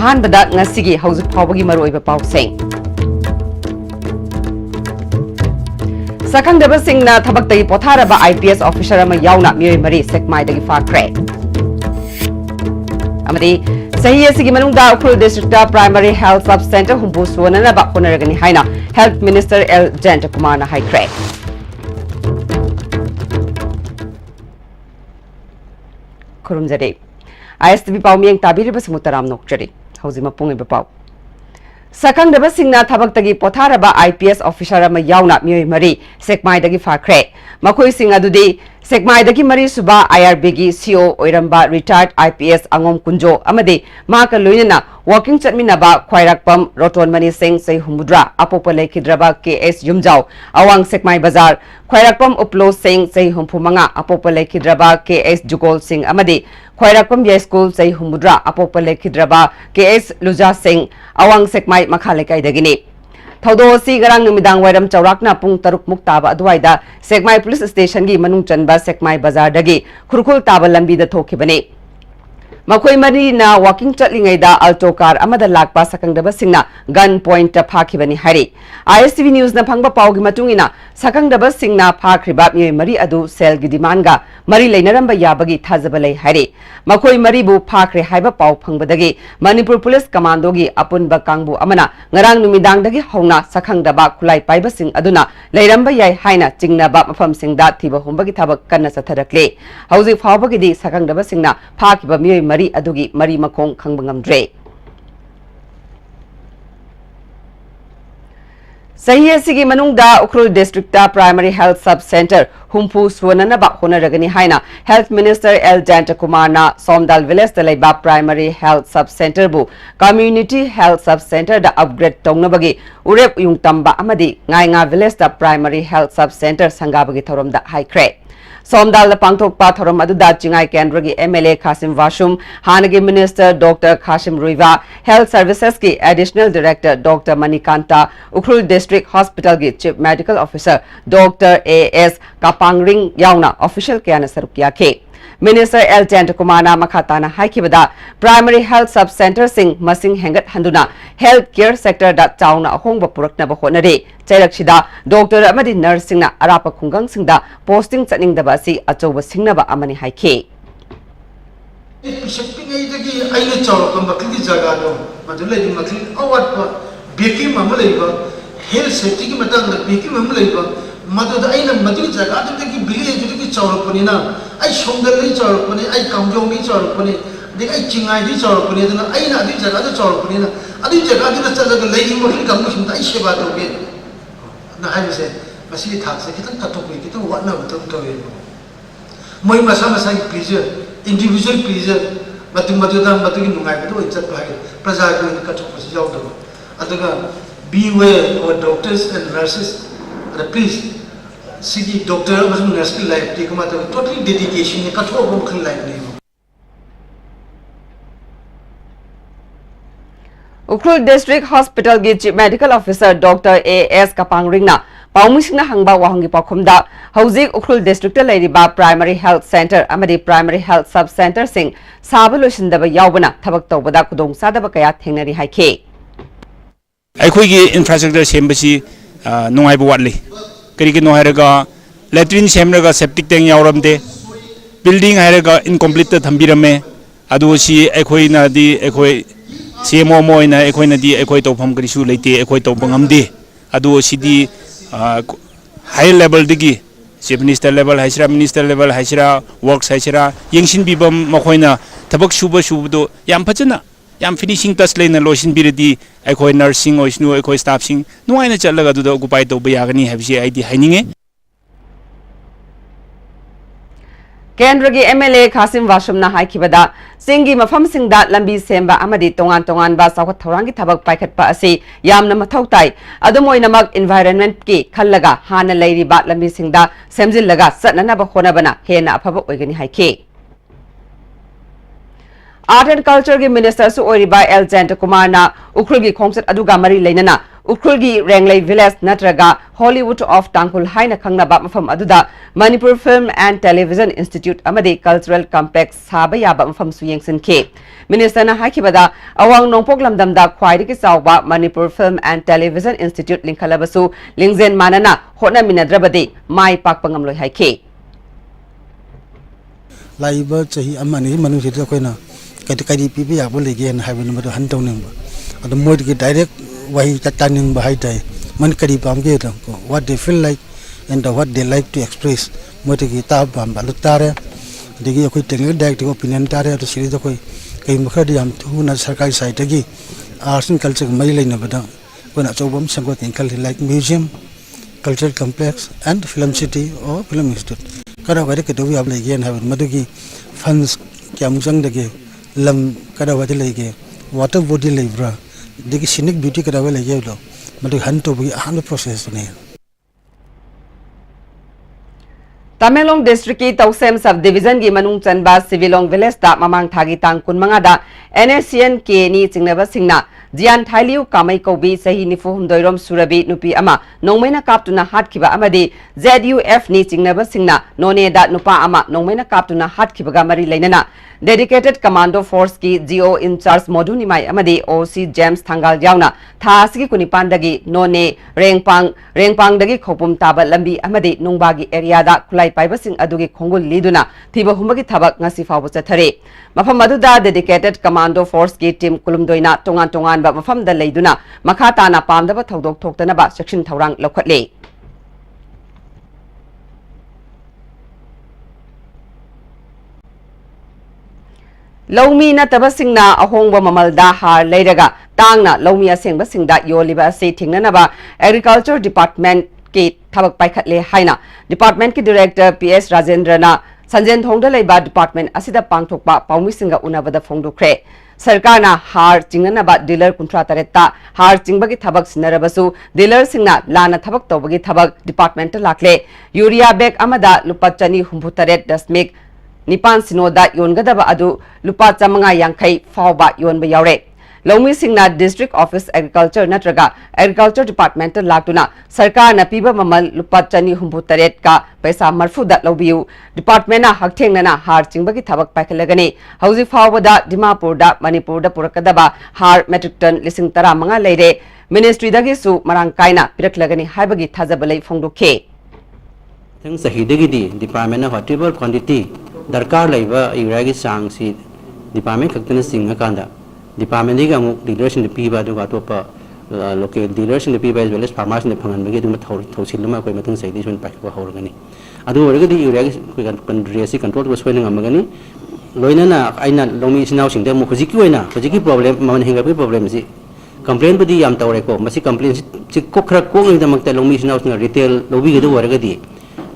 अहानबदा ngasigi haujuk phawbagi maroiba pauseng Sakangdaba singna thabaktagi potharaba IPS officer ama yauna mioi mari sekmaidagi fakre amadi sahi asigi manungda ukhul district primary health sub center humbu suwanana ba honaragani haina health minister L Janta Kumar na haikre Kurumjari ISTV paumiyang tabiriba samutaram nokjari hauzima pungiba pau Sakangdaba singna thabaktagi potharaba IPS officer ama yauna mioi mari sekmaidagi fakre makoi singa dudi sekmaidagi mari suba IRB gi CO oiramba retired IPS angom kunjo amade maka loinana walking chatminaba khwairakpam roton mani singh sei humudra apopa lekhidraba KS yumjau awang sekmai bazar khwairakpam uplo singh sei humpumanga apopa lekhidraba KS jugol singh amade khwairakpam ya school sei humudra apopa lekhidraba KS luja singh awang sekmai makhalekai dagini Thodo si garang numidang wairam chaurakna pung taruk muktaba adwaida Sekmai police station gi manung chanba Sekmai bazar dagi khurkhul taba lambi da thokibani Makoi mari na walking chatlingai da alto car amada lakpa sakangdaba singna gun point ta phakibani hari ISTV news na phangba pawgi matungina sakangdaba singna phakriba mi mari adu sel gi demand ga mari leinaramba yabagi thajaba lei hari makoi mari bu phakre haiba paw phangbadagi Manipur police commando gi apunba kangbu amana ngarang numidang dagi hauna sakangdaba khulai paiba sing aduna leiramba yai haina chingnaba mafam singda thiba humbagi thabak kanna satharakle hauji phawbagi di sakangdaba singna phakiba mi mari adugi mari makong khangbangamdre Sahi asigi manungda Ukhrul district primary health sub center humpu swanana ba honaragani haina health minister L Janta Kumar na Somdal village talaiba primary health sub center bu community health sub center da upgrade tongnabagi urep yung tamba amadi ngainga village da primary health sub center sangabagi thorom da haikre Somdal the Pangtok Pathoram Aduda Jingai Kendragi MLA Kasim Vashum, Hanagi Minister Dr. Kashim Ruiva, Health Services ki Additional Director Dr. Manikanta, Ukhrul District Hospital ki Chief Medical Officer Dr. A.S. Kapangring Yauna, Official Kiana Sarukya ke. Minister L Janta Kumar na makhatana haikibada primary health sub center sing masing hengat handuna health care sector da chauna ahongba purakna ba honare chairakshida doctor amadi nurse singna arapa khungang singda posting chaning daba si achoba singna ba amani haike Shipingai dagi aina chawra makli jaga do madule di makli awat ba beki mamlai ba health safety ki matang da beki mamlai ba madu da aina madu jaga do dagi village do ki chawra panina ai shongdal ni chawra pani ai kamjong ni chawra pani de ai chingai ni chawra pani da aina adi jaga do chawra pani na adi jaga di na chalaga lai mo ki kamu shim ai sheba do ge na ai se masi thak se kitang tatok ki kitang wat na batam to ye moi masa masa ki pleasure individual pleasure matu ki nungai ba do chat ba ge praja ko ka chok pa jaw do adaga beware our doctors and nurses please Sigi doctor was nurse ki life take mata totally dedication ne katho bom khan life ne Ukhrul District Hospital gi Chief Medical Officer Dr. A.S. Kapangring na Paumusingna hangba wahangi pakhumda Hauzik Ukhrul District lairiba Primary Health Center amadi Primary Health Sub Center sing sabalushindaba yaubana thabak tawbada kudong sadaba kaya thengnari haike Aikhoigi infrastructure sembasi nungaibu watli Kariki no hairaga latrine semraga septic tank yauramde building hairaga incomplete thambirame adu si ekhoi na di ekhoi CMO moina ekhoi na di ekhoi tawpham karisu leite ekhoi tawbangamde adu si di high level digi chief minister level haisra minister level haisra works haisra yengshin bibam makhoina thabak suba subdo yam phachana yam finishing touch leina losin biradi ekhoi nursing oisnu ekhoi staff sing nuaina chalaga du occupy to bayagani habsi id haininge Kendragi MLA Kasim Vashum na haikibada singi mafam singda lambi semba amadi tongan ba sawat thorangi thabak paikhat pa ase yamna mathau tai adumoi namak environment ki khallaga hana leiri ba lambi singda semjil laga satnana ba khona bana hena afaba oigani haike Art and Culture ki Minister su oiriba L Janta Kumar na Ukhrul gi khongset aduga mari leinana Ukrulgi Renglei Village Natraga Hollywood of Tangkul Haina Kangnaba Mafam Aduda Manipur Film and Television Institute Amadi Cultural Complex Sabayaba Mafam Suyengsin K. Minister na Hakibada Awang Nongpok Lamdamda Kwaidiki Sauba Manipur Film and Television Institute Linkalabasu Lingzen Manana Hona Minadrabadi Mai Pakpangamloy Haike. Laiba chahi amani manu sita koina kadi pipi ya boleh gen hai benda tu hantau nengba ada more ke direct wahi tataning bahai tai man kadi pam ke tu what they feel like and what they like to express more ke tab pam balut tare degi koi technical direct opinion tare tu siri tu koi kai mukha diam tu na sarkari side lagi arts and culture mai lai na bada koi na chobam sangko tinkal like museum cultural complex and film city or film institute kada wari ke tu ab lai gen hai madu ki funds kya musang dege lam kada wadi lagi water body labra degi scenic beauty kada wadi lagi lo madu hanto bi aham process ne Tamelong District ki Tausem Subdivision gi Manung Chanba Civilong Village da Mamang Thagi Tang Kunmanga da NSCN ke ni Chingnaba Singna Jian Thailiu Kamai Kobi Sahi Nifu Doirom Surabi Nupi Ama Nongmena Kaptuna Hatkiba Amadi ZUF ni Chingnaba Singna None da Nupa Ama Nongmena Kaptuna Hatkiba Mari Lainana Dedicated Commando Force ki GO in charge Moduni Mai Amadi OC James Thangal Yauna Thasiki Kunipandagi None Rengpang dagi Khopum Taba Lambi Amadi Nungbagi area da Kulai Paibasing Adugi Kongul Liduna Tiba Humagi Tabak Ngasi Fabu Thare Mafam Maduda Dedicated Commando Force ki team Kulumdoina Tongan ba Mafam da Leiduna Makata na Pamdaba Thodok Toktanaba Section Thaurang Lokhatle Lomi na tabasingna ahongba mamalda har leiraga tangna lomi asengba singda yoliba ase thingnanaba agriculture department ki thabak paikhatle haina department ki director PS Rajendrana Sanjen Thongda leiba department asida pangthokpa paumi singa unabada phongdukre sarkarna har chingnanaba dealer kunthra taretta har chingbagi thabak sinarabasu dealer singna lana thabak tawbagi thabak department lakle urea bag amada lupachani humbutaret dasmik Nipan Sinoda Yongadaba Adu Lupa Chamanga Yankai Fauba Yonba Yaure. Lomi Singna District Office Agriculture Natraga Agriculture Departmental Latuna Sarkar Napiba Mamal Lupa Chani Humbutaret Ka Pesa Marfuda Lobiu Departmenta Hakteng Nana Har Chingbagi Tabak Pakalagani Hausi Fawada Dimapurda Manipurda Purakadaba Har Metric Ton Lising Tara Manga Leide Ministry Dagisu Marangkaina Piraklagani Habagi Tazabalai Fongduke. Teng Sahidagi Department of Horticulture Quantity Darkar Laiva Iragi Sang si Department Kaktan Singakanda Department Digamuk dealers in the Piba do Gatopa local dealers in the Piba as well as farmers in the Pangan Begay Tosiluma Quematin say this one back to Horgani. Adu already Iragi control was swelling Amagani Loinana Aina Lomi is now sing them Kuziki problem Manhingapi problems complain with the Yam Taureko Masi complaints Kokra Kong the Makalomi is now retail Lobi do Waragadi.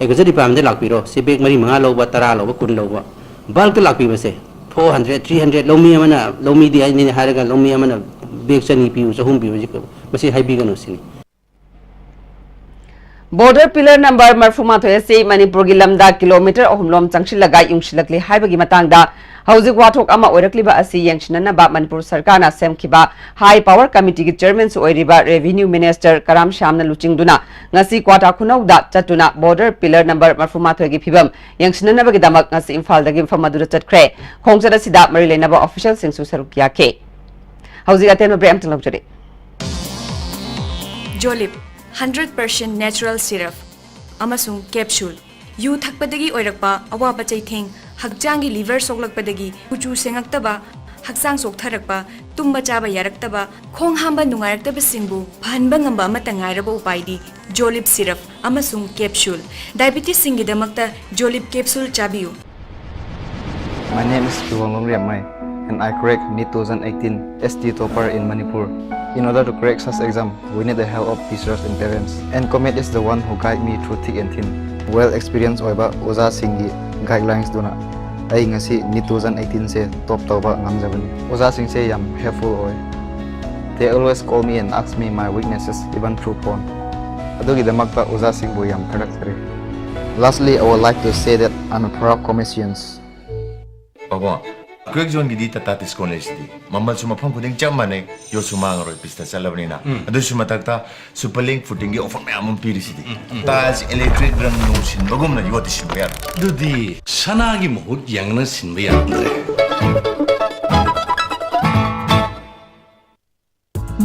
Executive Department Lakpiro, Sibik Mari Malo, Bataralo, Kunlova, Bulk Lakpi say 400, 300, Lomi the Indian Haraga, Lomi Amana, Big Sunny Pews, home musical, Masi Habiganosini. Border pillar number Marfuma Toyasi, Manipur Lamda kilometer of Lom Changshilaga, Yungshilakli, Habagimatanga, Hausi Watok Ama Orakliba Asi Yangshanana Manipur Sarkana Semkiba, High Power Committee Chairman Suoriba, Revenue Minister Karam Shamna Luchingduna, Nasi Kwata Kunauda, Chatuna, Border pillar number Marfuma Togi Pibam, Yangshanana Bagamak, Nasi Infal, the game from Madura Chatcre, Kongsada Sida, Marilena officials in Susarukiake. Hausi Athena Brampton Luxury. Jolip 100% natural syrup amasung capsule yu thakpadagi oirakpa awaba chaitheng hakjangi liver soklakpadagi kuchu sengaktaba haksang soktharakpa tumba chaba yaraktaba khong hamba nungaraktaba singbu phanba ngamba amata ngairaba upaidi Jolip syrup amasung capsule diabetes singidamakta Jolip capsule chabiu. My name is Chuanglong Riamai and I cracked NEET 2018 ST topper in Manipur. In order to crack such exam, we need the help of teachers and parents. And Comet is the one who guide me through thick and thin. Well experienced oiba Oza Singhi guidelines duna. Ay ngasi NEET 2018 se top tauba ngamjabani. Oza Singh se yam helpful oi. They always call me and ask me my weaknesses even through phone. Adugi damakta Oza Singh bu yam karakter. Lastly, I would like to say that I'm a proud Cometians. Baba, Quick zone gidi tatatis college di. Mamal suma phang kuding cham mane yo suma ngaro pista chalabni na. Adu suma takta superlink footing gi offer me amum piri sidi. Tas electric rang no sin bagum na yoti sin bayar. Dudi sanagi mohut yang na sin bayar.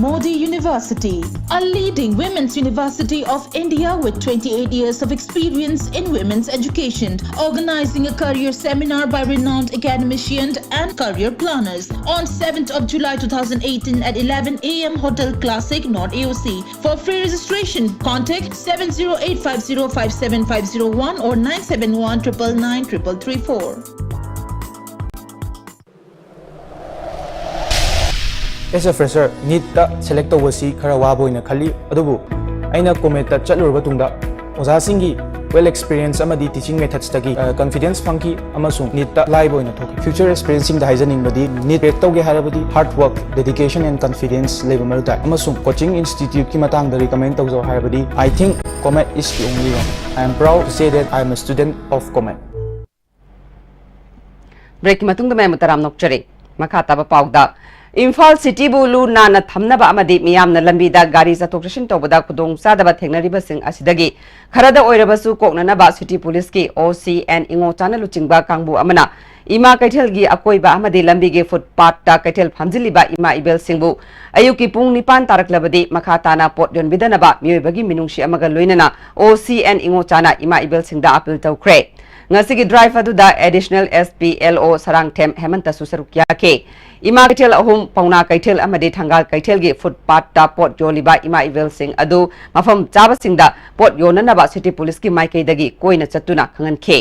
Modi University, a leading women's university of India with 28 years of experience in women's education, organizing a career seminar by renowned academicians and career planners on 7th of July 2018 at 11 a.m. Hotel Classic, North AOC. For free registration, contact 708505751 or 971999334. As a fresher, need ta select to wasi khara wabo ina khali adubu aina kometa chalurba tungda oza singi well experience amadi teaching methods tagi confidence funky amasung need ta live oina thoki future experiencing the hygienic body need break toge harabadi hard work dedication and confidence level malta amasung coaching institute ki matang da recommend tawjo harabadi I think Comet is the only one. I am proud to say that I am a student of Comet. Break matung da memu taram nokchari makata ba pawda Imphal City bulu na thamnaba amadi miyamna lambida gari chathok-chashin tawbada khudong chadaba thengna sing asidagi kharada oirabasu koknanaba city police ki OCN ingo chana luchingba kangbu amana ima kaithelgi akoiba amadi lambige footpath ta kaithel phamjiliba ima ibel singbu ayuki pung 9 taraklabadi makhatana pot yonbidanaba miyoibagi minungshi amaga loinana OCN ingo chana ima ibel singda appeal tawkhre ngasigi drive aduda additional SPLO sarangthem hemanta susarukya ke ima kaithel ahum pauna kaithel amadi thangal kaithel gi footpath ta pot yoliba ima ibel sing adu mafam chaba singda pot yonanaba city police ki maikai dagi koina chatuna khangan khe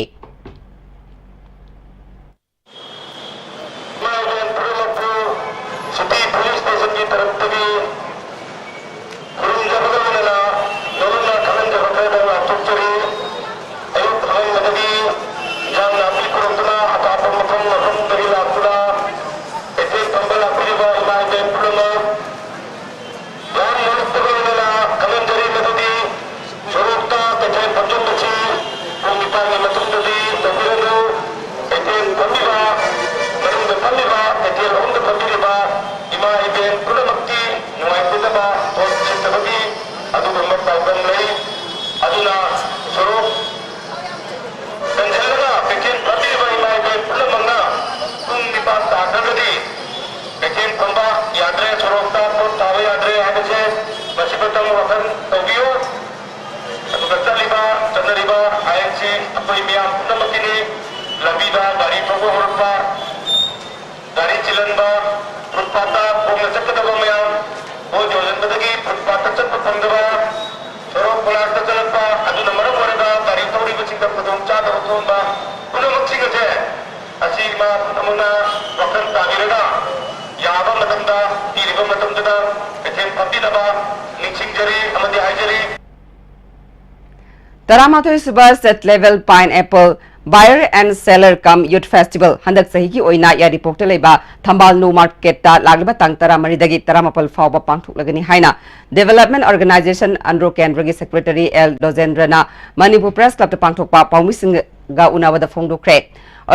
Taramathoi Subas at level pineapple buyer and seller come youth festival handak sahi ki oina ya report leba thambal no market ta lagba tang tara maridagi taramapal fawba pangthuk lagani haina development organization andro kendragi secretary L Dozendrana Manipur press club ta pangthok pa pawmising ga unawada phongdokre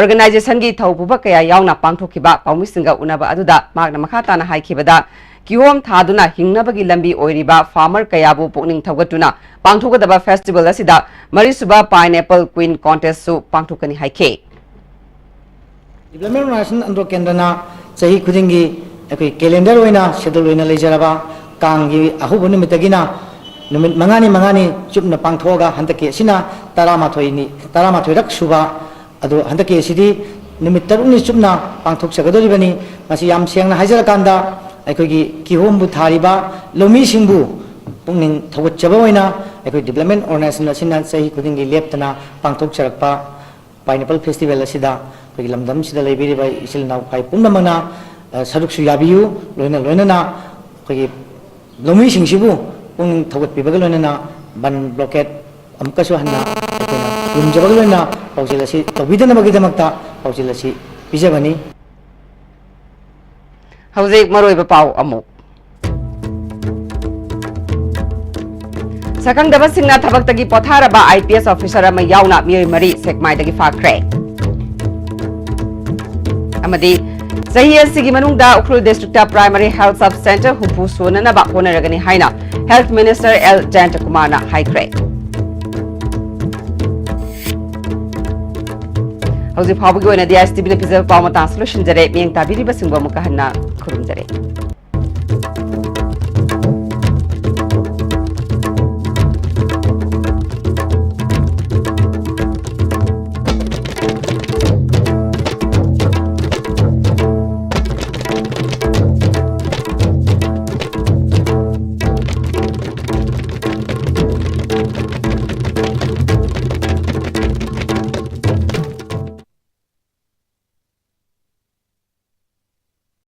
organization gi thaupuba kaya yauna pangthokiba pawmising ga unaba aduda magna makhata na haikibada Kihom thaduna hingnabagi lambi oiriba farmer kayabu pokning thawgatuna pangthogadaba festival asida marisuba pineapple queen contest su pangthokani haike development organization andro kendrana sahi khudingi ekoi calendar oina schedule oina leijaraba kangi ahubu nimitagina numit mangani chupna pangthoga handake sina taramathoi rak suba adu handake sidi numit taruni chupna pangthok sagadoribani masi yam sengna hajara kanda अखोगी किहोम थारीबा लोमी सिंबु पुंगनिंग थवचबा ओइना अखोई development organisation असिना सही खुदिंगी लेप्तना पांगथोक चरकपा पाइनएप्पल फेस्टिवल असिदा अखोगी लमदम सिदा लेबिरिबा इसिल नाव फाइ पुंदमना सरुकसु याबियु लोइना अखोगी लोमी सिंगसिबु पुंगनिंग थवतपिबा लोइना बन ब्लॉकेट अमकसु हन्ना अखोना गुमजबा लोइना पाउजिलसि तबिदनबगिदमक्ता पाउजिलसि पिजबनी Hauzik maroiba pau amuk Sakang daba singna thabak tagi potharaba IPS officer ama yauna miyoi mari sekmai dagi fakre amadi Sahi asigi manungda Ukhrul District Primary Health Sub Center humpu sunana ba honaragani haina Health Minister L Jayantakumar na haikre. Hausi phabugi oina DSTV na pizza pawma ta solution jare miyang tabiri basingwa mukahanna khurumjare.